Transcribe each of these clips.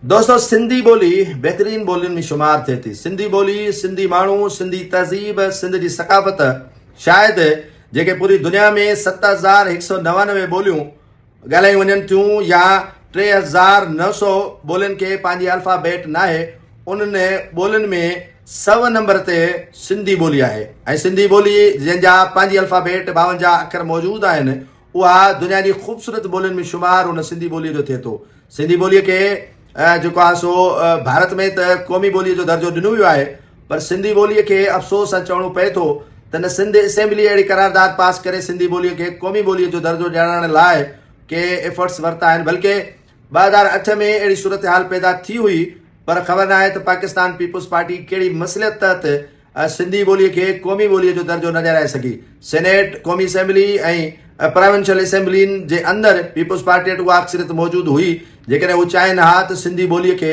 दोस्तों, सिंधी ॿोली बहितरीन ॿोलियुनि में शुमार थिए थी। सिंधी ॿोली, सिंधी माण्हू, सिंधी तहज़ीब, सिंध जी सक़ाफ़त शायदि जेके पूरी दुनिया में 7,199 ॿोलियूं ॻाल्हायूं वञनि थियूं या 3,900 ॿोलियुनि खे पंहिंजी अल्फ़ाबेट न आहे, उन्हनि ॿोलियुनि में 100 नंबर ते सिंधी ॿोली आहे। ऐं सिंधी ॿोली जंहिंजा पंहिंजी अल्फ़ाबेट 52 अखर मौजूदु आहिनि, उहा दुनिया जी ख़ूबसूरत ॿोलियुनि में शुमार उन सिंधी ॿोलीअ जो थिए थो। सिंधी ॿोलीअ खे जेको आहे सो भारत में त क़ौमी ॿोलीअ जो दर्जो ॾिनो वियो आहे, पर सिंधी ॿोलीअ खे अफ़सोस सां चवणो पए थो त न सिंध असेंबली अहिड़ी करारदाद पास करे सिंधी ॿोलीअ खे क़ौमी ॿोलीअ जो दर्जो ॾियारण लाइ के एफर्ट्स वरिता आहिनि, बल्कि 2008 में अहिड़ी सूरत हाल पैदा थी हुई, पर ख़बर न आहे त पाकिस्तान पीपुल्स पार्टी कहिड़ी मसलियत तहत सिंधी ॿोलीअ खे क़ौमी ॿोलीअ जो दर्जो न ॾियाराए सघी। सेनेट, क़ौमी असेंबली ऐं प्रोविंशियल असेंबलियुनि जे अंदरि पीपुल्स पार्टी वटि उहा अक्सरियत मौजूदु हुई। जेकॾहिं उहे चाहिनि हा त सिंधी ॿोलीअ खे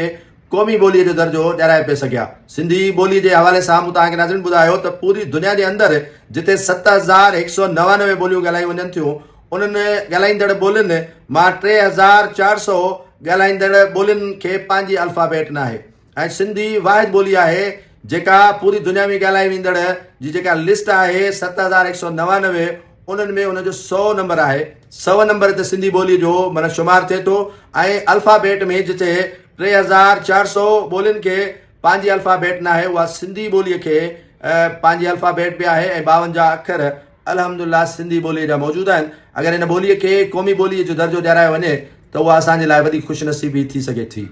क़ौमी ॿोलीअ जो दर्जो ॾियाराए पिए सघिया। सिंधी ॿोलीअ जे हवाले सां मूं तव्हांखे नाज़रीन ॿुधायो त पूरी दुनिया जे अंदरि जिते 7,199 ॿोलियूं ॻाल्हायूं वञनि थियूं, उन्हनि ॻाल्हाईंदड़ ॿोलियुनि मां 3,400 ॻाल्हाईंदड़ ॿोलियुनि खे पंहिंजी अल्फ़ाबेट न आहे। ऐं सिंधी वाहिद ॿोली आहे जेका पूरी दुनिया में ॻाल्हाई वेंदड़ जी जेका लिस्ट आहे 7,199, उन्हनि में उनजो 100 नंबर आहे। 100 नंबर ते सिंधी ॿोलीअ जो माना शुमार थिए थो। ऐं अल्फ़ाबेट में जिते 3,400 ॿोलियुनि खे पंहिंजी अल्फ़ाबेट न आहे, उहा सिंधी ॿोलीअ खे पंहिंजी अल्फ़ाबेट बि आहे ऐं 52 अखर अल्हम्दुलिल्लाह सिंधी ॿोलीअ जा मौजूदु आहिनि। अगरि हिन ॿोलीअ खे क़ौमी ॿोलीअ जो दर्जो ॾियारायो वञे त उहा असांजे लाइ वॾी ख़ुशनसीबी थी सघे थी।